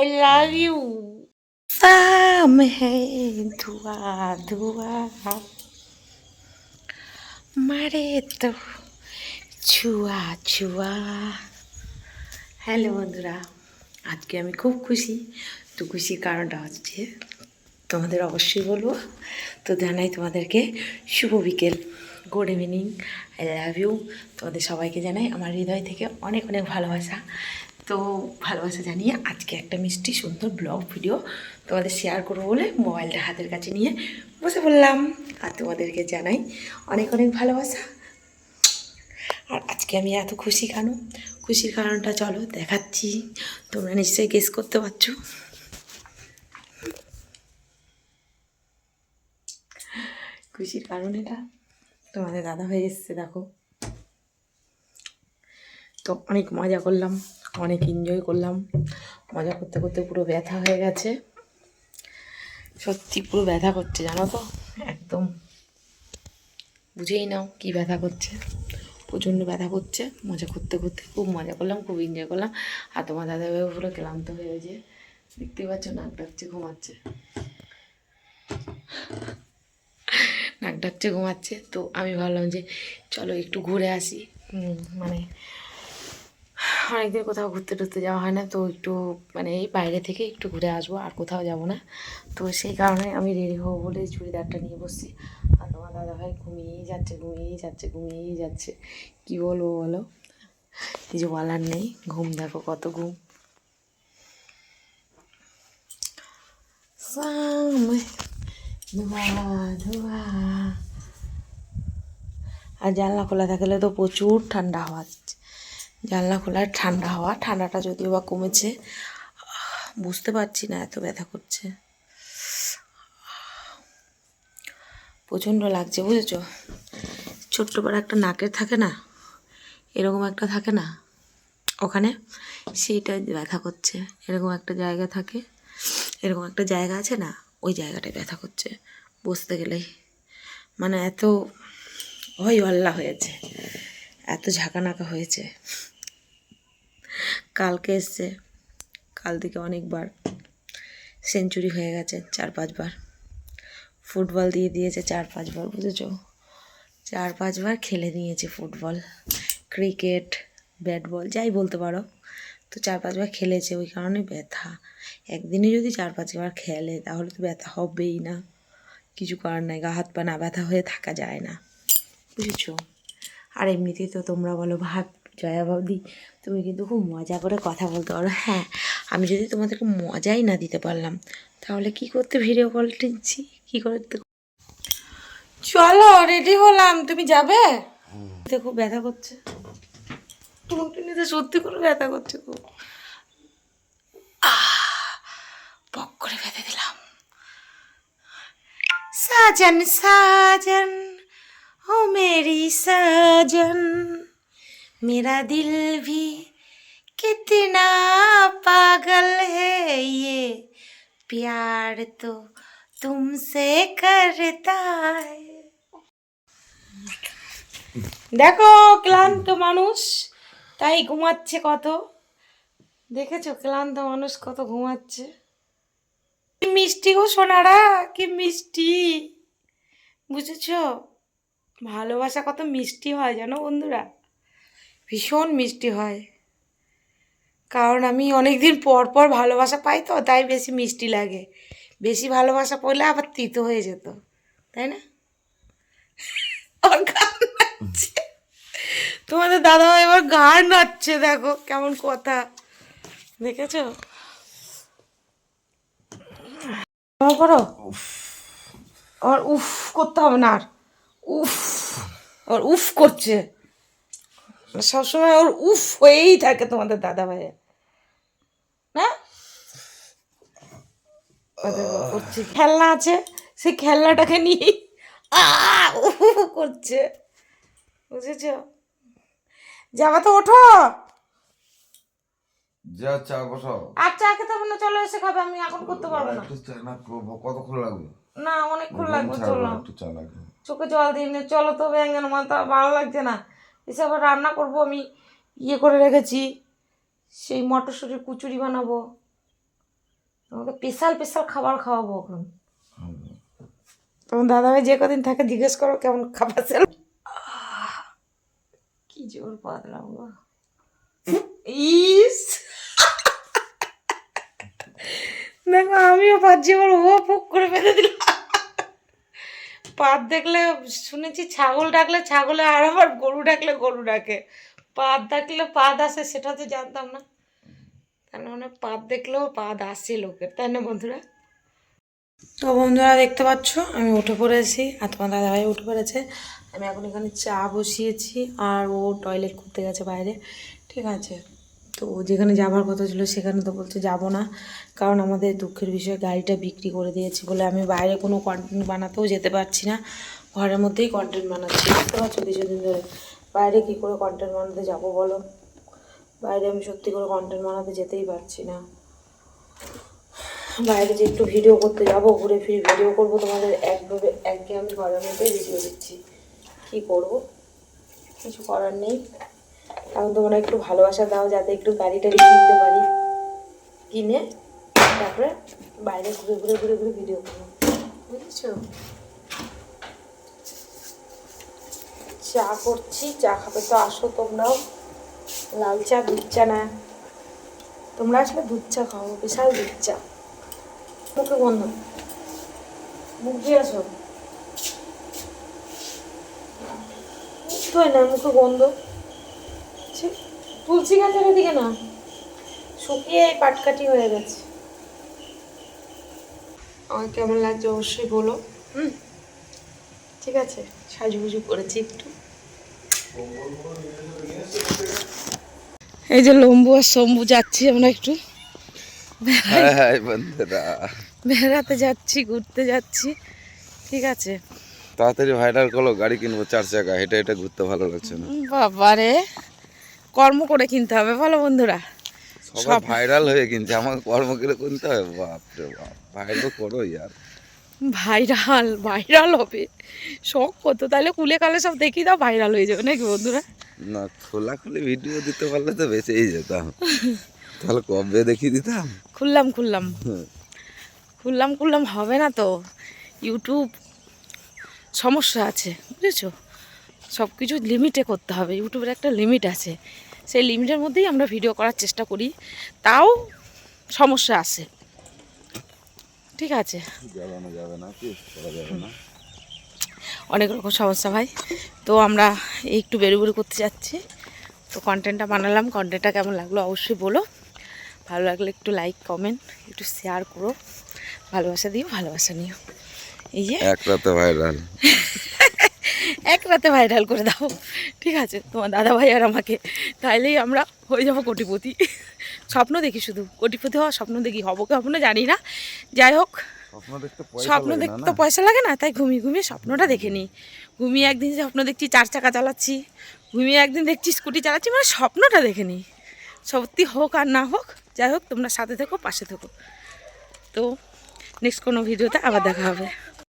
Love you. शाम है धुआं धुआं মারে তো ছুয়া ছুয়া। হ্যালো বন্ধুরা, আজকে আমি খুব খুশি। তো খুশির কারণটা হচ্ছে তোমাদের অবশ্যই বলবো। তো জানাই তোমাদেরকে শুভ বিকেল, good evening, I love you. তোমাদের সবাইকে জানাই আমার হৃদয় থেকে অনেক অনেক ভালোবাসা। তো ভালোবাসা জানিয়ে আজকে একটা মিষ্টি সুন্দর ব্লগ ভিডিও তোমাদের শেয়ার করবো বলে মোবাইলটা হাতের কাছে নিয়ে বসে পড়লাম। আর তোমাদেরকে জানাই অনেক অনেক ভালোবাসা। আর আজকে আমি এত খুশি কেন, খুশির কারণটা চলো দেখাচ্ছি। তোমরা নিশ্চয়ই গেস করতে পারছো। খুশির কারণ এটা, তোমাদের দাদা হয়ে এসছে দেখো। তো অনেক মজা করলাম, অনেক এনজয় করলাম। মজা করতে করতে পুরো ব্যথা হয়ে গেছে, সত্যি পুরো ব্যথা করছে জানো তো। একদম বুঝেই নাও কি ব্যথা করছে, প্রচণ্ড ব্যথা করছে। মজা করতে করতে খুব মজা করলাম, খুব এনজয় করলাম। আর তোমার দাদাভাই পুরো ক্লান্ত হয়ে যে দেখতে পাচ্ছ, নাক ডাকছে, ঘুমাচ্ছে, নাক ডাকছে, ঘুমাচ্ছে। তো আমি ভাবলাম যে চলো একটু ঘুরে আসি। মানে অনেকদিন কোথাও ঘুরতে টুরতে যাওয়া হয় না, তো একটু মানে এই বাইরে থেকে একটু ঘুরে আসবো, আর কোথাও যাব না। তো সেই কারণে আমি রেডি হবো বলে চুড়িদারটা নিয়ে বসছি। আর তোমার দাদাভাই ঘুমিয়েই যাচ্ছে, ঘুমিয়েই যাচ্ছে, ঘুমিয়েই যাচ্ছে। কী বলবো বলো, কিছু বলার নেই। ঘুম দেখো কত ঘুম। ধোয়া ধোয়া। আর জানলা খোলা থাকলে তো প্রচুর ঠান্ডা হাওয়া আসছে। জানলা খোলার ঠান্ডা হাওয়া, ঠান্ডাটা যদিও বা কমেছে, বুঝতে পারছি না, এত ব্যথা করছে, প্রচণ্ড লাগছে বুঝেছো। ছোট্ট বড় একটা নাকের থাকে না, এরকম একটা থাকে না ওখানে, সেইটা ব্যথা করছে। এরকম একটা জায়গা থাকে, এরকম একটা জায়গা আছে না, ওই জায়গাটায় ব্যথা করছে বসতে গেলেই। মানে এত হয় হল্লা হয়েছে, এত ঝাঁকানাকা হয়েছে। কালকে এসছে, কাল থেকে অনেকবার সেঞ্চুরি হয়ে গেছে, 4-5 বার। ফুটবল দিয়ে দিয়েছে 4-5 বার, বুঝেছো। 4-5 বার খেলে নিয়েছে ফুটবল, ক্রিকেট, ব্যাট বল, যাই বলতে পারো। তো 4-5 বার খেলেছে, ওই কারণে ব্যথা। একদিনে যদি 4-5 বার খেলে তাহলে তো ব্যথা হবেই না, কিছু করার নাই। গা হাত পা না ব্যথা হয়ে থাকা যায় না, বুঝেছো। আর এমনিতেই তো তোমরা বলো ভাব জয়া বৌদি তুমি কিন্তু খুব মজা করে কথা বলতে পারো। হ্যাঁ, আমি যদি তোমাদেরকে মজাই না দিতে পারলাম তাহলে কি করতে ভিডিও কল টিনছি, কী করতে। চলো রেডি হলাম, তুমি যাবে। খুব ব্যথা করছে, নিতে সত্যি করে ব্যথা করছে খুব। পক করে বেঁধে দিলাম। সাজন সাজন ও মেরি সাজন, मेरा दिल भी कितना पागल है, ये प्यार तो तुमसे करता है। দেখো ক্লান্ত মানুষ তাই ঘুমাচ্ছে কত, দেখেছো ক্লান্ত মানুষ কত ঘুমাচ্ছে। কি মিষ্টি গো সোনারা, কি মিষ্টি, বুঝেছো। ভালোবাসা কত মিষ্টি হয় জানো বন্ধুরা, ভীষণ মিষ্টি হয়। কারণ আমি অনেক দিন পর পর ভালোবাসা পাই, তো তাই বেশি মিষ্টি লাগে। বেশি ভালোবাসা পড়লে আবার তিতো হয়ে যেত, তাই না। ওর গান নাচছে, তোমাদের দাদা এবার গান নাচছে, দেখো কেমন কথা, দেখেছো। করো, আর উফ করতে হবে না, আর উফ, আর উফ করছে সবসময়, ওর উফ হয়েই থাকে তোমাদের দাদা ভাইয়ের না। করছে খেলনা আছে, সেই খেলনাটাকে নিয়ে করছে, বুঝেছ। যাবা তো, ওঠো। যা চা বসাও। আর চা খেতে হবে না, চলো এসে খাবে, আমি এখন করতে পারবো না। একটু চা না, কতক্ষণ লাগবে? না অনেকক্ষণ লাগবে, চলো। একটু চা লাগবে, চোখে জল দিয়ে নে, চলো তো। ব্যাঙ্গেন মাথা ভালো লাগছে না, এসে আবার রান্না করবো। আমি ইয়ে করে রেখেছি, সেই মটরশুঁটির কুচুরি বানাবো। তোমাকে স্পেশাল স্পেশাল খাবার খাওয়াবো এখন। তোমার দাদাভাই যে কদিন থাকে জিজ্ঞেস করো কেমন খাবার ছিল। কি জোর পাতলাম গো। ইস দেখো আমিও পাচ্ছি, আবার ও পুক করে বেঁধে দিল। পাত দেখলে শুনেছি ছাগল ডাকলে ছাগলে, আর আবার গরু ডাকলে গরু ডাকে। পাত ডাকলে পাত আসে সেটা তো জানতাম না। তার মানে পাত দেখলেও পাত আসে লোকের, তাই না বন্ধুরা? তো বন্ধুরা দেখতে পাচ্ছ আমি উঠে পড়েছি, আর তোমার দাদাভাই উঠে পড়েছে। আমি এখন এখানে চা বসিয়েছি, আর ও টয়লেট করতে গেছে বাইরে। ঠিক আছে, তো ও যেখানে যাবার কথা ছিল সেখানে তো বলছে যাবো না, কারণ আমাদের দুঃখের বিষয় গাড়িটা বিক্রি করে দিয়েছি বলে আমি বাইরে কোনো কন্টেন্ট বানাতেও যেতে পারছি না। ঘরের মধ্যেই কন্টেন্ট বানাচ্ছি, বুঝতে পারছো? কিছুদিন ধরে বাইরে কী করে কন্টেন্ট বানাতে যাবো বলো? বাইরে আমি সত্যি করে কন্টেন্ট বানাতে যেতেই পারছি না। বাইরে যে একটু ভিডিও করতে যাবো, ঘুরে ফিরে ভিডিও করবো, তোমাদের একঘেয়ে আমি ঘরের মধ্যেই ভিডিও দিচ্ছি। কী করবো, কিছু করার নেই। এখন তোমরা একটু ভালোবাসা দাও যাতে একটু গাড়িটা কিনতে পারি, কিনে তারপরে বাইরে ঘুরে ঘুরে ঘুরে ঘুরে ভিডিও করবো, বুঝেছো? চা করছি, চা খাবে তো আসো তোমরাও। লাল চা, দুধ চা না, তোমরা আসলে দুধ চা খাও, বিশাল দুধ চা। মুখে গন্ধ, মুখ দিয়ে আসো। হয় না মুখে গন্ধ। তুলসী গাছের এদিকে না, শুকিয়ে পাটকাঠি হয়ে গেছে। আমার কেমন লাগছে অবশ্যই বলো। ঠিক আছে, সাজুগুজু করেছি একটু। এই যে লম্বু আর শম্ভু যাচ্ছি আমরা একটু বেড়াতে যাচ্ছি, ঘুরতে যাচ্ছি। ঠিক আছে, তাড়াতাড়ি ভাইরাল করো, গাড়ি কিনবো 4 চাকা, হেঁটে হেঁটে ঘুরতে ভালো লাগছে না। বাবারে কর্ম করে কিনতে হবে বলো বন্ধুরা। সবাই ভাইরাল হয়ে কিনছে, আমাকে কর্ম করে কিনতে হবে? বাপরে বাপ, ভাইরাল করো ইয়ার। ভাইরাল ভাইরাল হবে শখ কত, তাহলে কুলে কালে সব দেখি দাও, ভাইরাল হয়ে যাবে নাকি বন্ধুরা? না, খোলাখুলি ভিডিও দিতে পারলে তো বেঁচেই যেতাম, তাহলে কবে দেখিয়ে দিতাম। খুললাম খুললাম খুললাম খুললাম হবে না তো, ইউটিউব সমস্যা আছে, বুঝেছো? সব কিছু লিমিটে করতে হবে, ইউটিউবের একটা লিমিট আছে, সেই লিমিটের মধ্যেই আমরা ভিডিও করার চেষ্টা করি, তাও সমস্যা আসে। ঠিক আছে, জ্বালানো যাবে না, কি করা যাবে না, অনেক রকম সমস্যা ভাই। তো আমরা একটু বেরোবেরি করতে যাচ্ছি, তো কন্টেন্টটা বানালাম। কন্টেন্টটা কেমন লাগলো অবশ্যই বলো, ভালো লাগলে একটু লাইক কমেন্ট একটু শেয়ার করো, ভালোবাসা দিও, ভালোবাসা নিও। এই যে এক রাতে ভাইরাল, এক রাতে ভাইরাল করে দাও, ঠিক আছে তোমার দাদা ভাই আর আমাকে, তাইলেই আমরা হয়ে যাবো কোটিপতি। স্বপ্ন দেখি, শুধু কোটিপতি হওয়ার স্বপ্ন দেখি, হবো কি হবো না জানি না, যাই হোক। স্বপ্ন দেখতে তো পয়সা লাগে না, তাই ঘুমিয়ে ঘুমিয়ে স্বপ্নটা দেখে নিই। ঘুমিয়ে একদিন স্বপ্ন দেখছি 4 চাকা চালাচ্ছি, ঘুমিয়ে একদিন দেখছি স্কুটি চালাচ্ছি, মানে স্বপ্নটা দেখে নিই। সত্যি হোক আর না হোক, যাই হোক তোমরা সাথে থেকো, পাশে থেকো। তো নেক্সট কোনো ভিডিওতে আবার দেখা হবে।